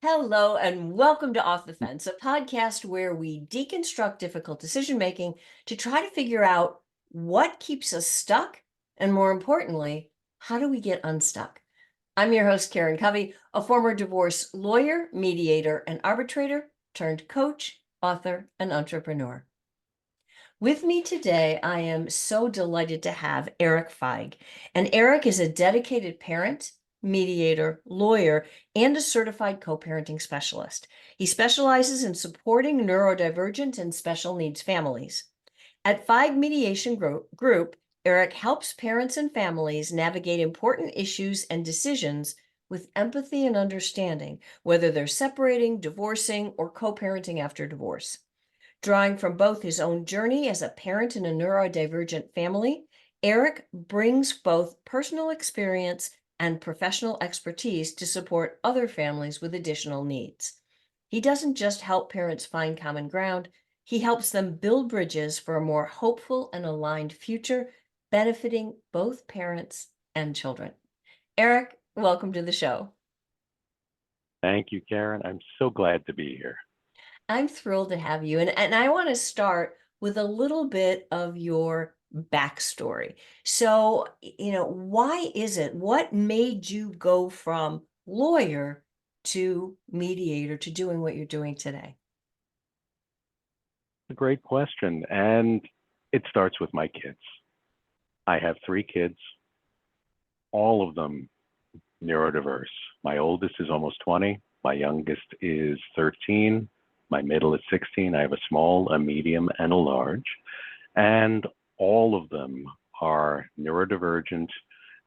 Hello, and welcome to Off the Fence, a podcast where we deconstruct difficult decision making to try to figure out what keeps us stuck, and more importantly, how do we get unstuck? I'm your host, Karen Covey, a former divorce lawyer, mediator, and arbitrator turned coach, author, and entrepreneur. With me today, I am so delighted to have Erik Feig. And Erik is a dedicated parent, mediator, lawyer, and a certified co-parenting specialist. He specializes in supporting neurodivergent and special needs families. At Feig Mediation Group, Erik helps parents and families navigate important issues and decisions with empathy and understanding, whether they're separating, divorcing, or co-parenting after divorce. Drawing from both his own journey as a parent in a neurodivergent family, Erik brings both personal experience and professional expertise to support other families with additional needs. He doesn't just help parents find common ground, he helps them build bridges for a more hopeful and aligned future, benefiting both parents and children. Erik, welcome to the show. Thank you, Karen. I'm so glad to be here. I'm thrilled to have you. And I want to start with a little bit of your backstory. So, why is it, what made you go from lawyer to mediator to doing what you're doing today? A great question. And it starts with my kids. I have three kids, all of them neurodiverse. My oldest is almost 20. My youngest is 13. My middle is 16. I have a small, a medium, and a large. And all of them are neurodivergent,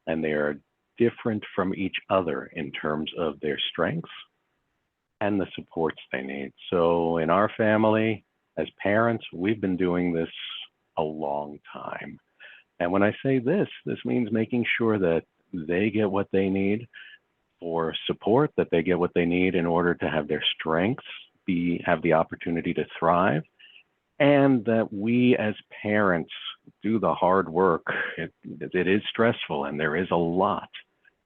and they are different from each other in terms of their strengths and the supports they need. So in our family, as parents, we've been doing this a long time. And when I say this means making sure that they get what they need for support, that they get what they need in order to have their strengths have the opportunity to thrive, and that we as parents do the hard work. It is stressful, and there is a lot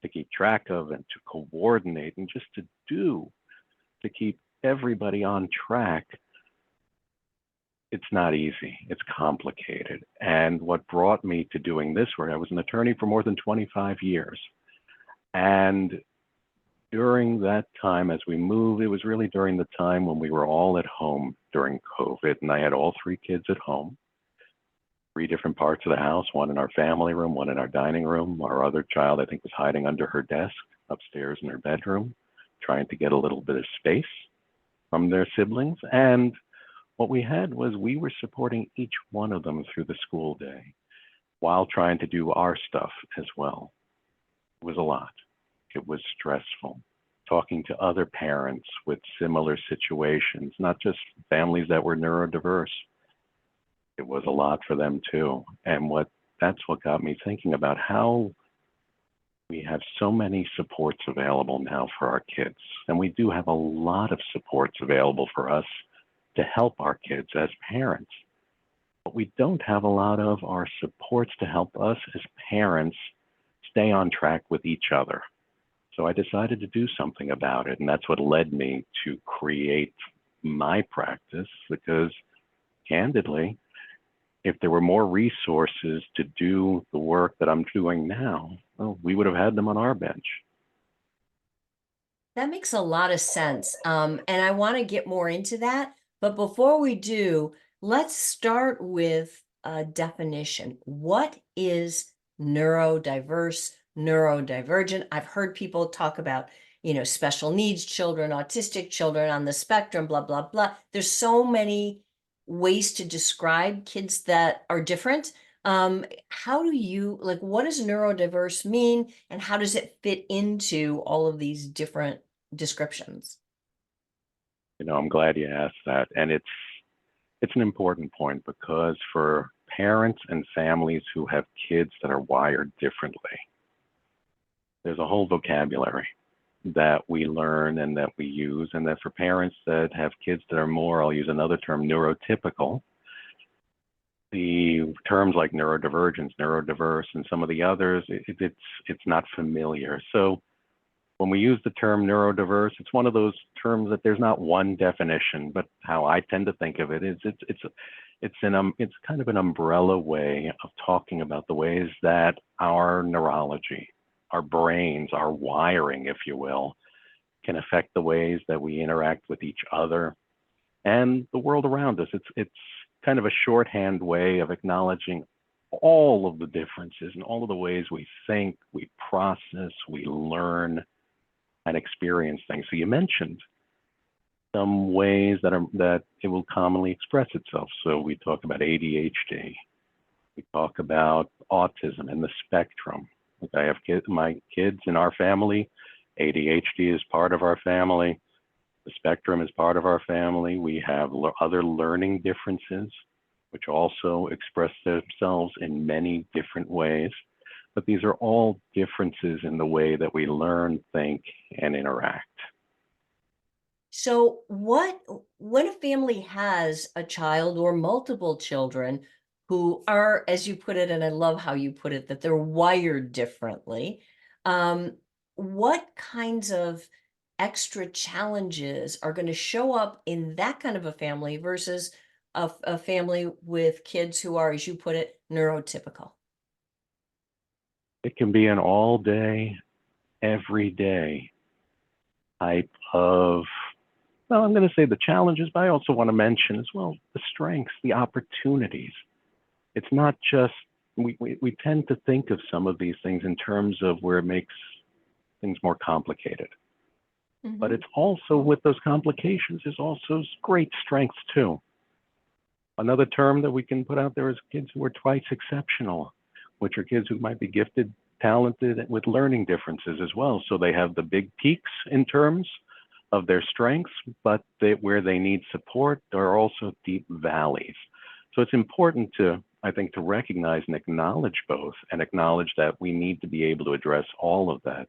to keep track of and to coordinate and just to do to keep everybody on track. It's not easy. It's complicated. And what brought me to doing this work, I was an attorney for more than 25 years. And during that time, as we moved, it was really during the time when we were all at home during COVID, and I had all three kids at home, three different parts of the house, one in our family room, one in our dining room. Our other child, I think, was hiding under her desk upstairs in her bedroom, trying to get a little bit of space from their siblings. And what we had was we were supporting each one of them through the school day while trying to do our stuff as well. It was a lot. It was stressful. Talking to other parents with similar situations, not just families that were neurodiverse. It was a lot for them too. And that's what got me thinking about how we have so many supports available now for our kids. And we do have a lot of supports available for us to help our kids as parents. What we don't have a lot of are supports to help us as parents stay on track with each other. So I decided to do something about it, and that's what led me to create my practice, because candidly, if there were more resources to do the work that I'm doing now, well, we would have had them on our bench. That makes a lot of sense. And I want to get more into that. But before we do, let's start with a definition. What is neurodiverse, neurodivergent? I've heard people talk about, special needs children, autistic children on the spectrum, blah, blah, blah. There's so many ways to describe kids that are different. How do you, what does neurodiverse mean, and how does it fit into all of these different descriptions? I'm glad you asked that. And it's an important point, because for parents and families who have kids that are wired differently, there's a whole vocabulary that we learn and that we use. And that for parents that have kids that are more, I'll use another term, neurotypical, the terms like neurodivergence, neurodiverse, and some of the others, it's not familiar. So when we use the term neurodiverse, it's one of those terms that there's not one definition, but how I tend to think of it is it's kind of an umbrella way of talking about the ways that our neurology, our brains, our wiring, if you will, can affect the ways that we interact with each other and the world around us. It's kind of a shorthand way of acknowledging all of the differences and all of the ways we think, we process, we learn and experience things. So you mentioned some ways that it will commonly express itself. So we talk about ADHD, we talk about autism and the spectrum. Like I have my kids in our family, ADHD is part of our family, the spectrum is part of our family. We have other learning differences, which also express themselves in many different ways. But these are all differences in the way that we learn, think, and interact. So when a family has a child or multiple children who are, as you put it, and I love how you put it, that they're wired differently, um, what kinds of extra challenges are going to show up in that kind of a family versus a family with kids who are, as you put it, neurotypical? It can be an all day, every day type of, well, I'm going to say the challenges, but I also want to mention as well the strengths, the opportunities. It's not just, we tend to think of some of these things in terms of where it makes things more complicated. But it's also, with those complications, is also great strengths too. Another term that we can put out there is kids who are twice exceptional, which are kids who might be gifted, talented with learning differences as well. So they have the big peaks in terms of their strengths, but where they need support, there are also deep valleys. So it's important to, I think, to recognize and acknowledge both, and acknowledge that we need to be able to address all of that.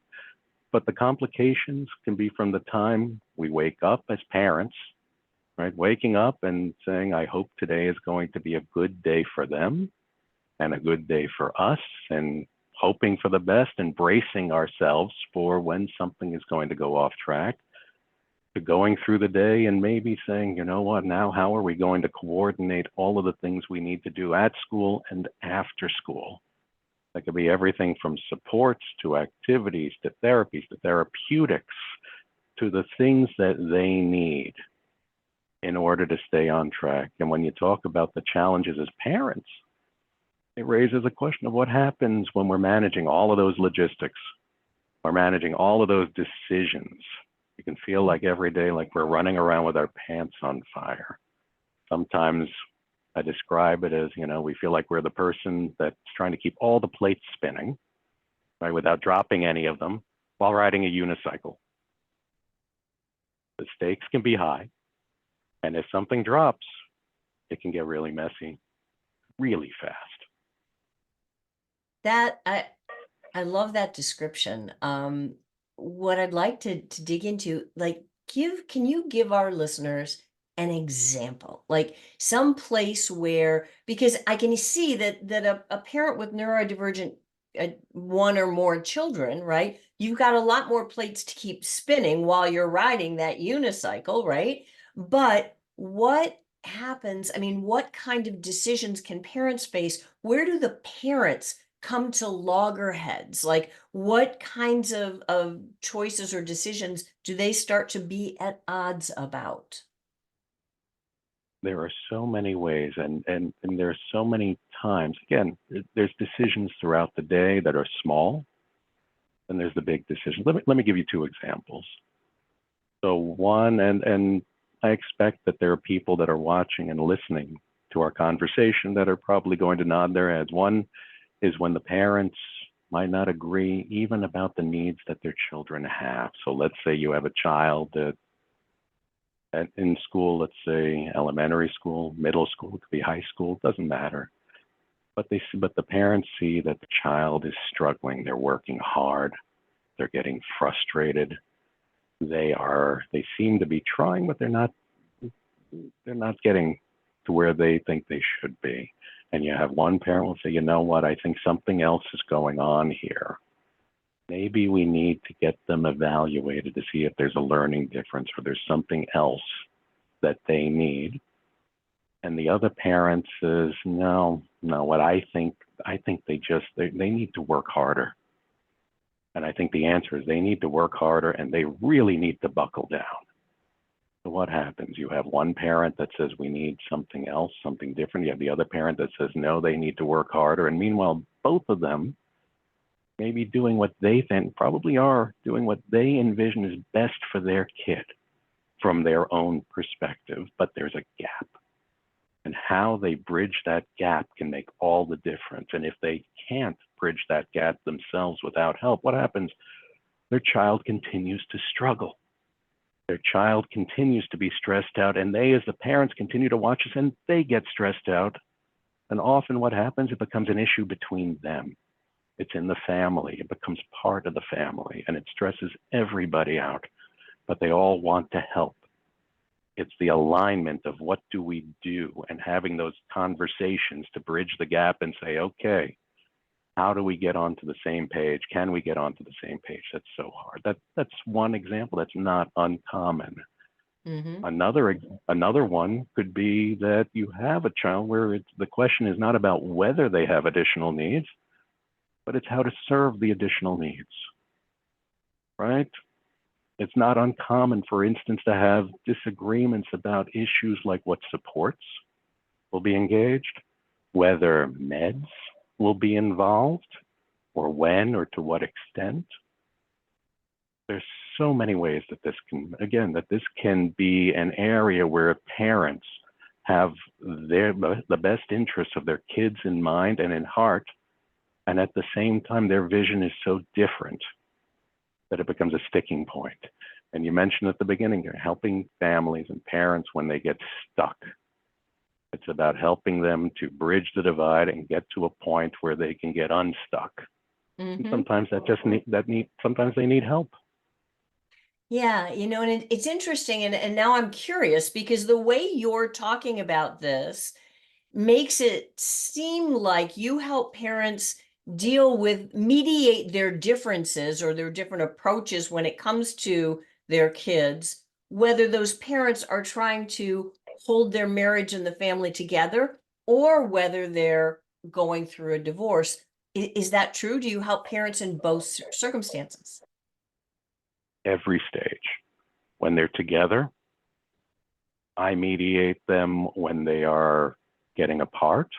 But the complications can be from the time we wake up as parents, right? Waking up and saying, I hope today is going to be a good day for them and a good day for us, and hoping for the best and bracing ourselves for when something is going to go off track, to going through the day and maybe saying, you know what, now how are we going to coordinate all of the things we need to do at school and after school? That could be everything from supports to activities to therapies to therapeutics to the things that they need in order to stay on track. And when you talk about the challenges as parents, it raises a question of what happens when we're managing all of those logistics, we're managing all of those decisions. You can feel like every day like we're running around with our pants on fire. Sometimes I describe it as, you know, we feel like we're the person that's trying to keep all the plates spinning, right, without dropping any of them while riding a unicycle. The stakes can be high, and if something drops, it can get really messy, really fast. That I love that description. What I'd like to dig into, like, can you give our listeners an example, like some place where, because I can see that a parent with neurodivergent one or more children, right? You've got a lot more plates to keep spinning while you're riding that unicycle, right? But what happens? I mean, what kind of decisions can parents face? Where do the parents come to loggerheads? Like, what kinds of choices or decisions do they start to be at odds about? There are so many ways, and there are so many times. Again, there's decisions throughout the day that are small, and there's the big decisions. Let me give you two examples. So one, and I expect that there are people that are watching and listening to our conversation that are probably going to nod their heads. One is when the parents might not agree even about the needs that their children have. So let's say you have a child that in school, let's say elementary school, middle school, it could be high school, it doesn't matter. But the parents see that the child is struggling, they're working hard, they're getting frustrated, they seem to be trying, but they're not getting to where they think they should be. And you have one parent will say, you know what, I think something else is going on here. maybe we need to get them evaluated to see if there's a learning difference or there's something else that they need. And the other parent says, no, what I think they need to work harder. And I think the answer is they need to work harder and they really need to buckle down. So what happens? You have one parent that says we need something else, something different. You have the other parent that says, no, they need to work harder. And meanwhile, both of them may be doing what they think, probably are doing what they envision is best for their kid from their own perspective, but there's a gap. And how they bridge that gap can make all the difference. And if they can't bridge that gap themselves without help, what happens? Their child continues to struggle. Their child continues to be stressed out, and they, as the parents, continue to watch us, and they get stressed out. And often what happens, it becomes an issue between them. It's in the family. It becomes part of the family, and it stresses everybody out. But they all want to help. It's the alignment of what do we do and having those conversations to bridge the gap and say, okay, how do we get onto the same page? Can we get onto the same page? That's so hard. That's one example that's not uncommon. Mm-hmm. Another one could be that you have a child where the question is not about whether they have additional needs, but it's how to serve the additional needs, right? It's not uncommon, for instance, to have disagreements about issues like what supports will be engaged, whether meds will be involved, or when or to what extent. There's so many ways that this can be an area where parents have the best interests of their kids in mind and in heart, and at the same time, their vision is so different that it becomes a sticking point. And you mentioned at the beginning, you're helping families and parents when they get stuck. It's about helping them to bridge the divide and get to a point where they can get unstuck. Mm-hmm. And sometimes sometimes they need help. Yeah, and it's interesting, and now I'm curious because the way you're talking about this makes it seem like you help parents mediate their differences or their different approaches when it comes to their kids, whether those parents are trying to hold their marriage and the family together or whether they're going through a divorce. Is that true? Do you help parents in both circumstances? Every stage. When they're together, I mediate them when they are getting apart,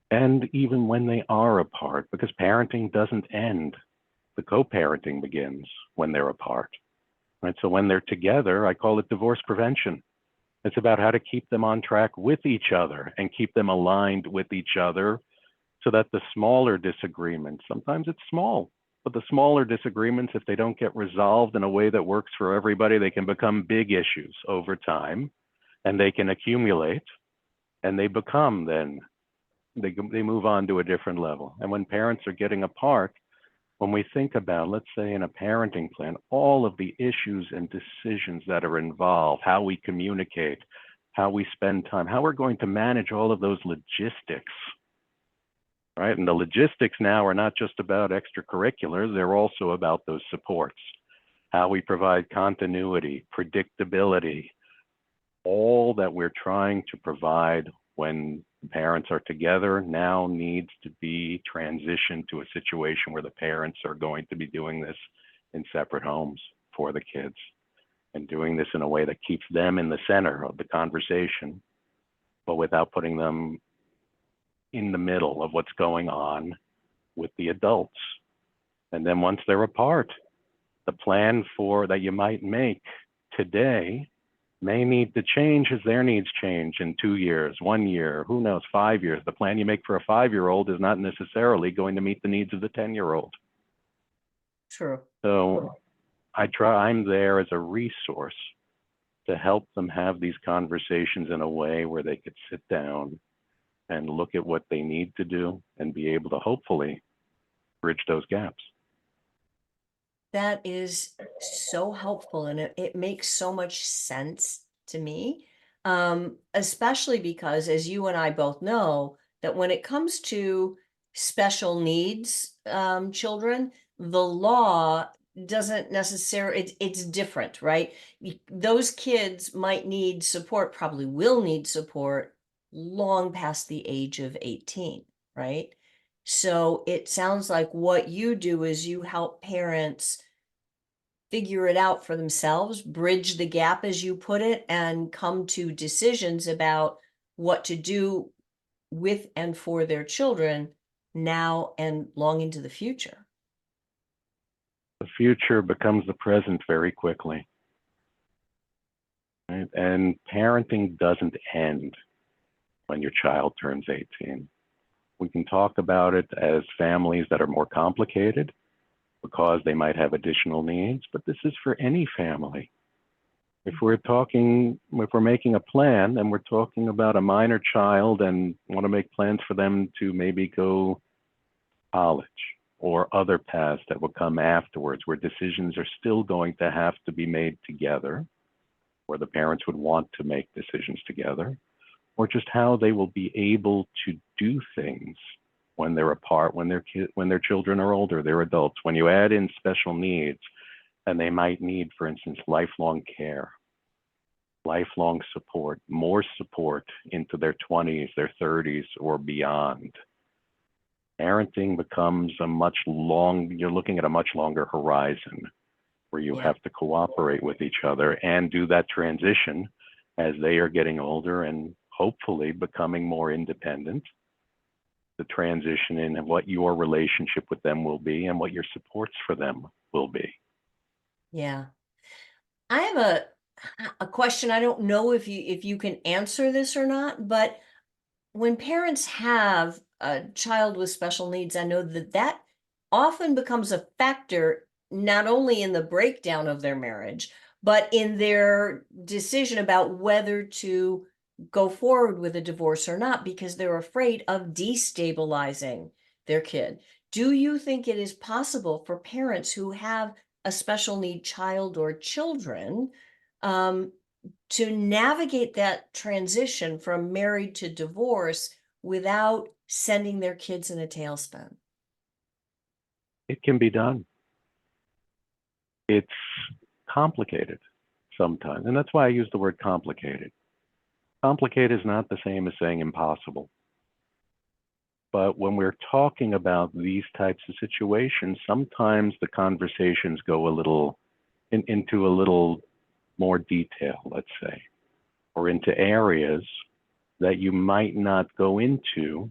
and even when they are apart, because parenting doesn't end. The co-parenting begins when they're apart, right? So when they're together, I call it divorce prevention. It's about how to keep them on track with each other and keep them aligned with each other so that the smaller disagreements, sometimes it's small, but the smaller disagreements, if they don't get resolved in a way that works for everybody, they can become big issues over time, and they can accumulate, and they become then, they move on to a different level. And when parents are getting apart, when we think about, let's say in a parenting plan, all of the issues and decisions that are involved, how we communicate, how we spend time, how we're going to manage all of those logistics, right? And the logistics now are not just about extracurriculars, they're also about those supports, how we provide continuity, predictability, all that we're trying to provide when parents are together now needs to be transitioned to a situation where the parents are going to be doing this in separate homes for the kids and doing this in a way that keeps them in the center of the conversation, but without putting them in the middle of what's going on with the adults. And then once they're apart, the plan that you might make today may need to change as their needs change in 2 years, 1 year, who knows, 5 years. The plan you make for a 5-year-old is not necessarily going to meet the needs of the 10-year-old. True. So I'm there as a resource to help them have these conversations in a way where they could sit down and look at what they need to do and be able to hopefully bridge those gaps. That is so helpful, and it makes so much sense to me, especially because, as you and I both know, that when it comes to special needs children, the law doesn't necessarily, it's different, right? Those kids might need support, probably will need support long past the age of 18, right? So it sounds like what you do is you help parents figure it out for themselves, bridge the gap, as you put it, and come to decisions about what to do with and for their children now and long into the future. The future becomes the present very quickly. Right? And parenting doesn't end when your child turns 18. We can talk about it as families that are more complicated because they might have additional needs, but this is for any family. If we're making a plan and we're talking about a minor child and want to make plans for them to maybe go college or other paths that will come afterwards, where decisions are still going to have to be made together, where the parents would want to make decisions together, or just how they will be able to do things when they're apart, when their children are older, they're adults. When you add in special needs, and they might need, for instance, lifelong care, lifelong support, more support into their 20s, their 30s, or beyond. Parenting becomes you're looking at a much longer horizon where you have to cooperate with each other and do that transition as they are getting older and hopefully becoming more independent. The transition in what your relationship with them will be and what your supports for them will be. Yeah. I have a question. I don't know if you can answer this or not, but when parents have a child with special needs, I know that often becomes a factor not only in the breakdown of their marriage, but in their decision about whether to go forward with a divorce or not, because they're afraid of destabilizing their kid. Do you think it is possible for parents who have a special need child or children um, to navigate that transition from married to divorce without sending their kids in a tailspin? It can be done. It's complicated sometimes, and that's why I use the word complicated. Complicated is not the same as saying impossible. But when we're talking about these types of situations, sometimes the conversations go into a little more detail, let's say, or into areas that you might not go into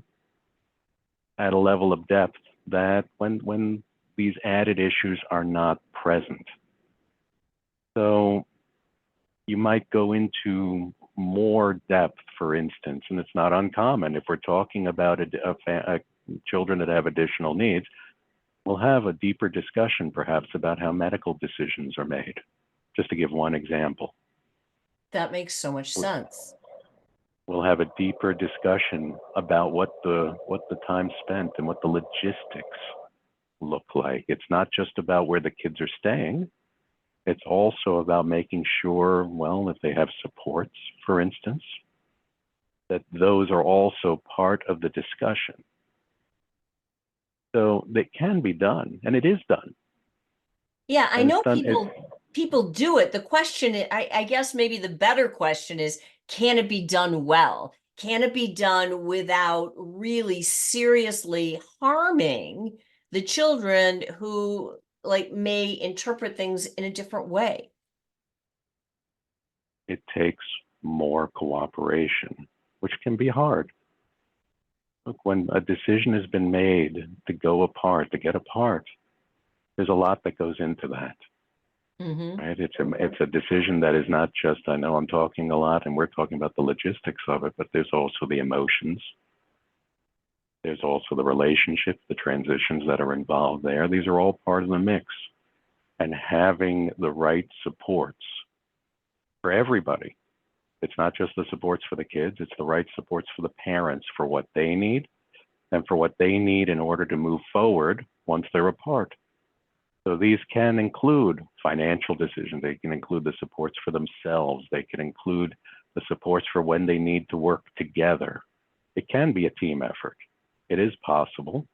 at a level of depth that when these added issues are not present. So you might go into more depth, for instance, and it's not uncommon if we're talking about children that have additional needs, we'll have a deeper discussion perhaps about how medical decisions are made, just to give one example. That makes so much sense. We'll have a deeper discussion about what the time spent and what the logistics look like. It's not just about where the kids are staying. It's also about making sure, well, if they have supports, for instance, that those are also part of the discussion. So that can be done, and it is done. Yeah, I And know it's done. people do it. The question I guess maybe the better question is, can it be done well? Can it be done without really seriously harming the children who may interpret things in a different way? It takes more cooperation, which can be hard. Look, when a decision has been made to go apart, to get apart, there's a lot that goes into that. Mm-hmm. Right? It's a decision that is not just, I know I'm talking a lot and we're talking about the logistics of it, but there's also the emotions. There's also the relationship, the transitions that are involved there. These are all part of the mix. And having the right supports for everybody. It's not just the supports for the kids, it's the right supports for the parents for what they need and for what they need in order to move forward once they're apart. So these can include financial decisions. They can include the supports for themselves. They can include the supports for when they need to work together. It can be a team effort. It is possible.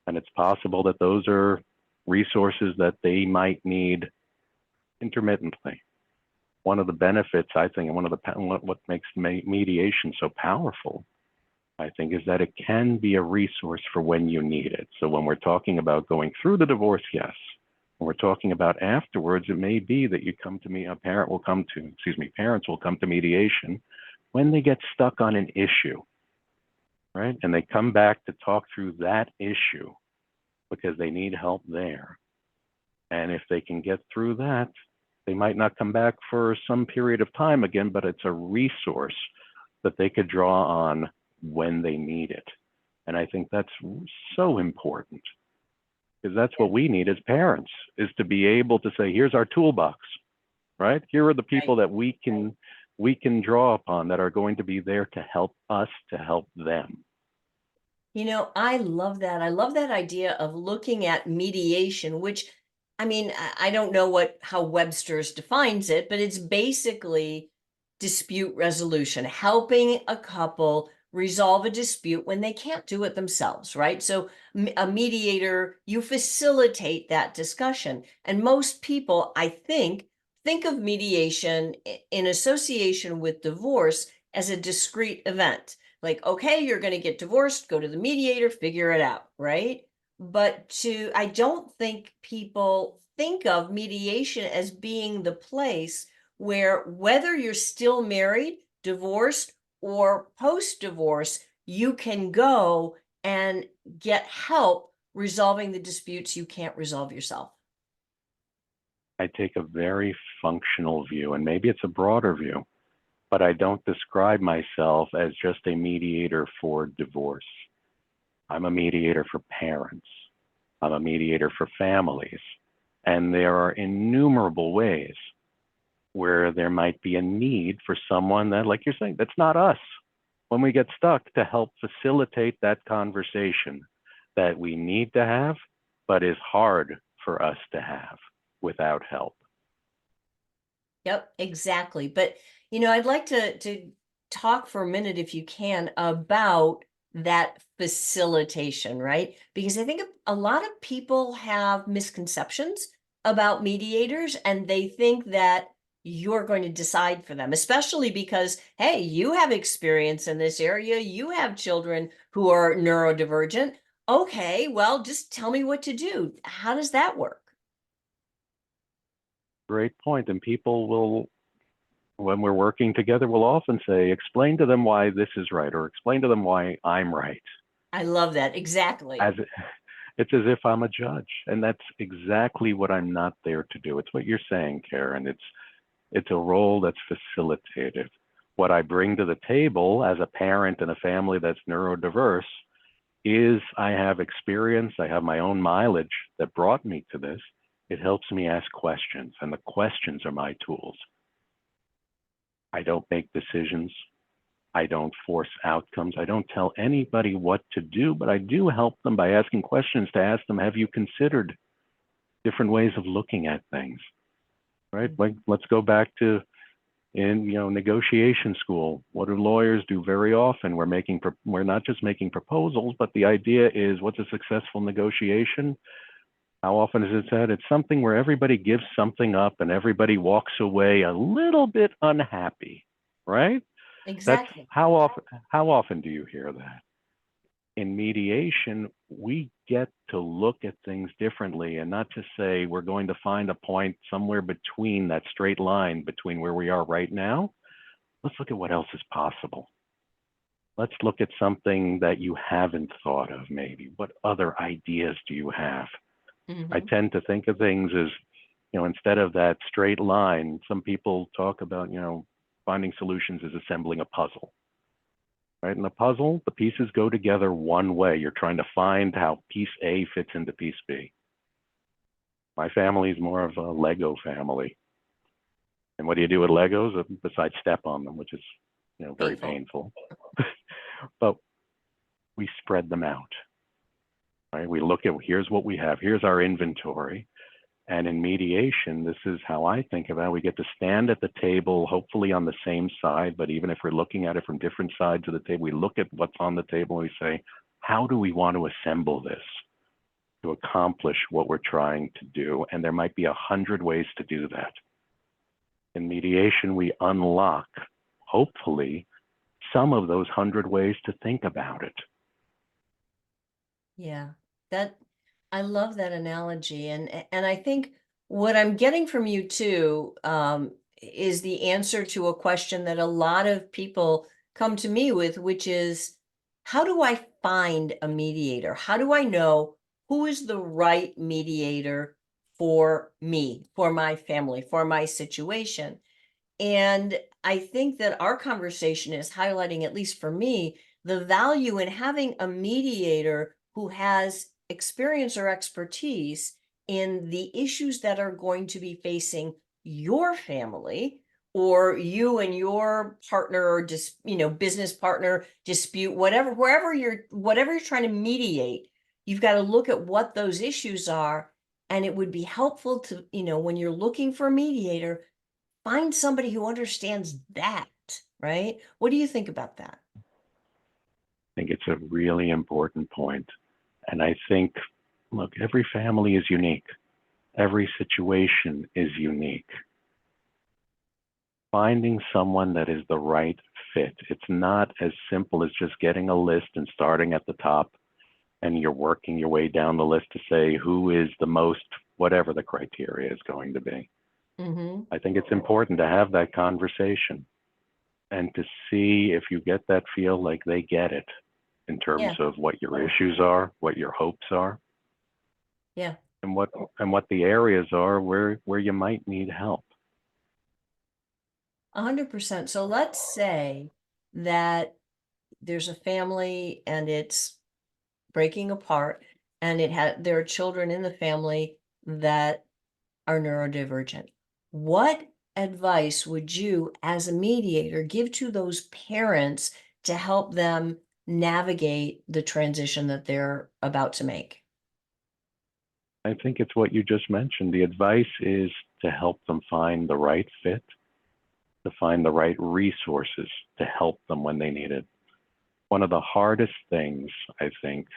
And it's possible that those are resources that they might need intermittently. One of the benefits, I think, and what makes mediation so powerful, I think, is that it can be a resource for when you need it. So when we're talking about going through the divorce, yes. When we're talking about afterwards, it may be that you come to me, parents will come to mediation when they get stuck on an issue, right? And they come back to talk through that issue because they need help there. And if they can get through that, they might not come back for some period of time again, but it's a resource that they could draw on when they need it. And I think that's so important, because that's what we need as parents, is to be able to say, here's our toolbox, right? Here are the people that we can draw upon that are going to be there to help us, to help them. You know, I love that. I love that idea of looking at mediation, which, I mean, I don't know how Webster's defines it, but it's basically dispute resolution, helping a couple resolve a dispute when they can't do it themselves, right? So a mediator, you facilitate that discussion. And most people, I think of mediation in association with divorce as a discrete event. Like, okay, you're going to get divorced, go to the mediator, figure it out, right? But I don't think people think of mediation as being the place where, whether you're still married, divorced, or post-divorce, you can go and get help resolving the disputes you can't resolve yourself. I take a very functional view, and maybe it's a broader view, but I don't describe myself as just a mediator for divorce. I'm a mediator for parents. I'm a mediator for families. And there are innumerable ways where there might be a need for someone that, like you're saying, that's not us, when we get stuck, to help facilitate that conversation that we need to have, but is hard for us to have without help. Yep, exactly. But, I'd like to talk for a minute, if you can, about that facilitation, right? Because I think a lot of people have misconceptions about mediators, and they think that you're going to decide for them, especially because, hey, you have experience in this area, you have children who are neurodivergent. Okay, well, just tell me what to do. How does that work? Great point. And people will, when we're working together, will often say, explain to them why this is right, or explain to them why I'm right. I love that. Exactly. It's as if I'm a judge. And that's exactly what I'm not there to do. It's what you're saying, Karen. It's a role that's facilitative. What I bring to the table as a parent in a family that's neurodiverse is I have experience, I have my own mileage that brought me to this. It helps me ask questions, and the questions are my tools. I don't make decisions. I don't force outcomes. I don't tell anybody what to do, but I do help them by asking questions to ask them, have you considered different ways of looking at things, right? Like, let's go back to negotiation school. What do lawyers do very often? We're not just making proposals, but the idea is, what's a successful negotiation? How often is it said? It's something where everybody gives something up and everybody walks away a little bit unhappy, right? Exactly. That's how often do you hear that? In mediation, we get to look at things differently and not just say we're going to find a point somewhere between that straight line between where we are right now. Let's look at what else is possible. Let's look at something that you haven't thought of, maybe. What other ideas do you have? I tend to think of things as, instead of that straight line, some people talk about, finding solutions is assembling a puzzle, right? In a puzzle, the pieces go together one way. You're trying to find how piece A fits into piece B. My family is more of a Lego family. And what do you do with Legos besides step on them, which is, very painful. But we spread them out. Right? We look at, here's what we have, here's our inventory. And in mediation, this is how I think about it. We get to stand at the table, hopefully on the same side, but even if we're looking at it from different sides of the table, we look at what's on the table and we say, how do we want to assemble this to accomplish what we're trying to do. And there might be 100 ways to do that. In mediation, we unlock, hopefully, some of those 100 ways to think about it. Yeah, I love that analogy. And I think what I'm getting from you too, is the answer to a question that a lot of people come to me with, which is, how do I find a mediator? How do I know who is the right mediator for me, for my family, for my situation? And I think that our conversation is highlighting, at least for me, the value in having a mediator who has experience or expertise in the issues that are going to be facing your family, or you and your partner, or just, business partner dispute, whatever you're trying to mediate. You've got to look at what those issues are. And it would be helpful to, when you're looking for a mediator, find somebody who understands that, right? What do you think about that? I think it's a really important point. And I think, look, every family is unique. Every situation is unique. Finding someone that is the right fit. It's not as simple as just getting a list and starting at the top, and you're working your way down the list to say who is the most, whatever the criteria is going to be. Mm-hmm. I think it's important to have that conversation and to see if you get that feel like they get it in terms Yeah. of what your issues are, what your hopes are, Yeah. and what the areas are where you might need help. 100%. So let's say that there's a family and it's breaking apart, and there are children in the family that are neurodivergent. What advice would you, as a mediator, give to those parents to help them navigate the transition that they're about to make? I think it's what you just mentioned. The advice is to help them find the right fit, to find the right resources to help them when they need it. One of the hardest things, I think,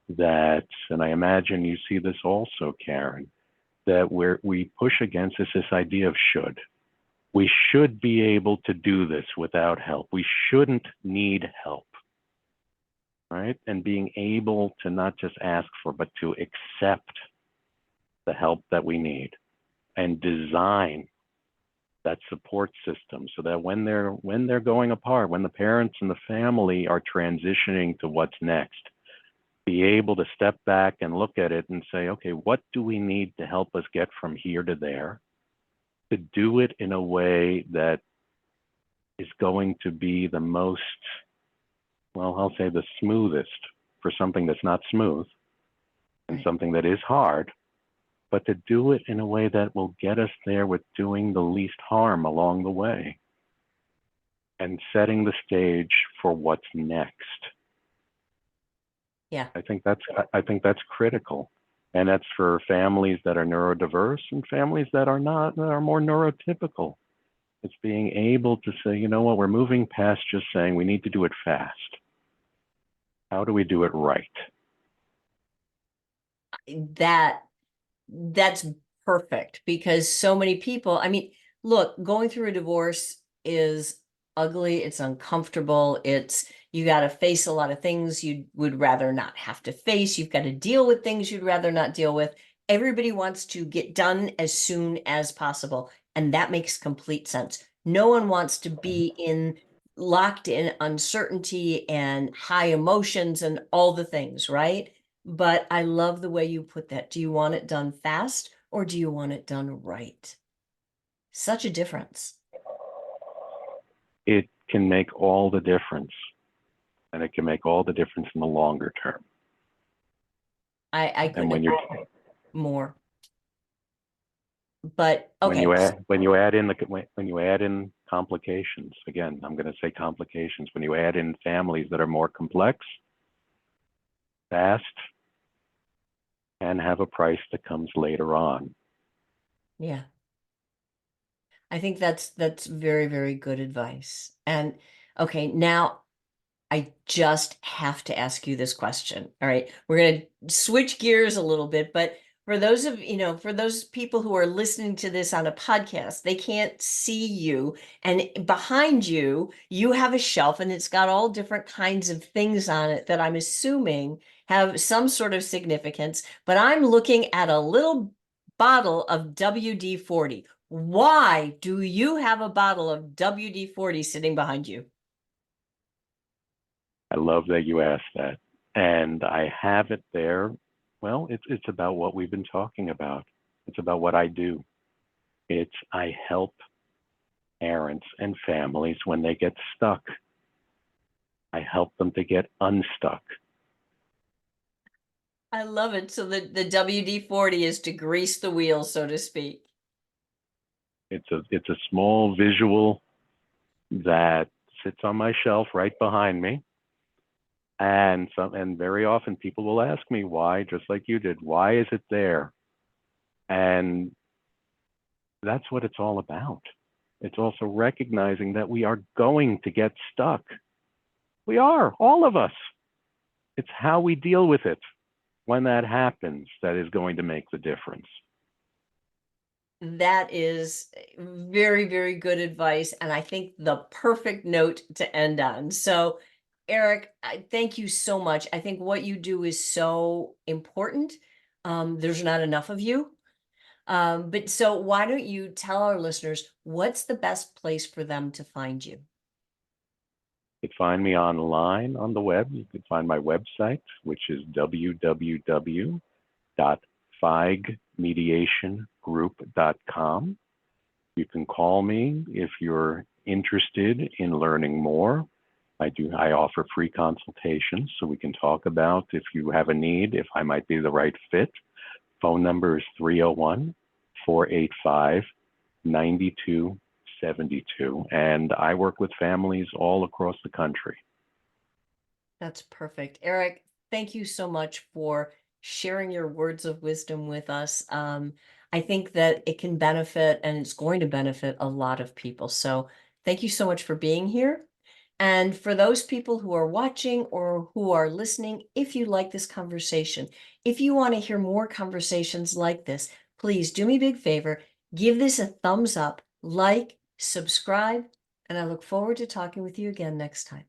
that, and I imagine you see this also, Karen, that we push against is this idea of should. We should be able to do this without help. We shouldn't need help, right? And being able to not just ask for, but to accept the help that we need and design that support system so that when they're going apart, when the parents and the family are transitioning to what's next, be able to step back and look at it and say, okay, what do we need to help us get from here to there? To do it in a way that is going to be the most, well, I'll say the smoothest for something that's not smooth and Right. something that is hard, but to do it in a way that will get us there with doing the least harm along the way and setting the stage for what's next. Yeah. I think that's critical. And that's for families that are neurodiverse and families that are not, that are more neurotypical. It's being able to say, you know what, we're moving past just saying we need to do it fast. How do we do it right? That's perfect, because so many people, I mean, look, going through a divorce is ugly, it's uncomfortable, you got to face a lot of things you would rather not have to face, you've got to deal with things you'd rather not deal with. Everybody wants to get done as soon as possible, and that makes complete sense. No one wants to be locked in uncertainty and high emotions and all the things, right? But I love the way you put that. Do you want it done fast, or do you want it done right? Such a difference. It can make all the difference, and it can make all the difference in the longer term. I And couldn't when agree you're more. But okay. when you add in complications, again, I'm going to say complications. When you add in families that are more complex, fast, and have a price that comes later on. Yeah. I think that's very, very good advice. And okay, now I just have to ask you this question. All right. We're going to switch gears a little bit, but for those of, for those people who are listening to this on a podcast, they can't see you. And behind you, you have a shelf and it's got all different kinds of things on it that I'm assuming have some sort of significance. But I'm looking at a little bottle of WD-40. Why do you have a bottle of WD-40 sitting behind you? I love that you asked that. And I have it there. Well, it's about what we've been talking about. It's about what I do. I help parents and families when they get stuck. I help them to get unstuck. I love it. So the WD-40 is to grease the wheels, so to speak. It's a small visual that sits on my shelf right behind me. And very often people will ask me why, just like you did, why is it there? And that's what it's all about. It's also recognizing that we are going to get stuck. We are, all of us. It's how we deal with it when that happens that is going to make the difference. That is very, very good advice. And I think the perfect note to end on. So, Erik, thank you so much. I think what you do is so important. There's not enough of you. But so why don't you tell our listeners what's the best place for them to find you? You can find me online on the web. You can find my website, which is www.feigmediationgroup.com. You can call me if you're interested in learning more. I offer free consultations, so we can talk about if you have a need, if I might be the right fit. Phone number is 301-485-9272. And I work with families all across the country. That's perfect. Erik, thank you so much for sharing your words of wisdom with us. I think that it can benefit and it's going to benefit a lot of people. So thank you so much for being here. And for those people who are watching or who are listening, if you like this conversation, if you want to hear more conversations like this, please do me a big favor, give this a thumbs up, like, subscribe, and I look forward to talking with you again next time.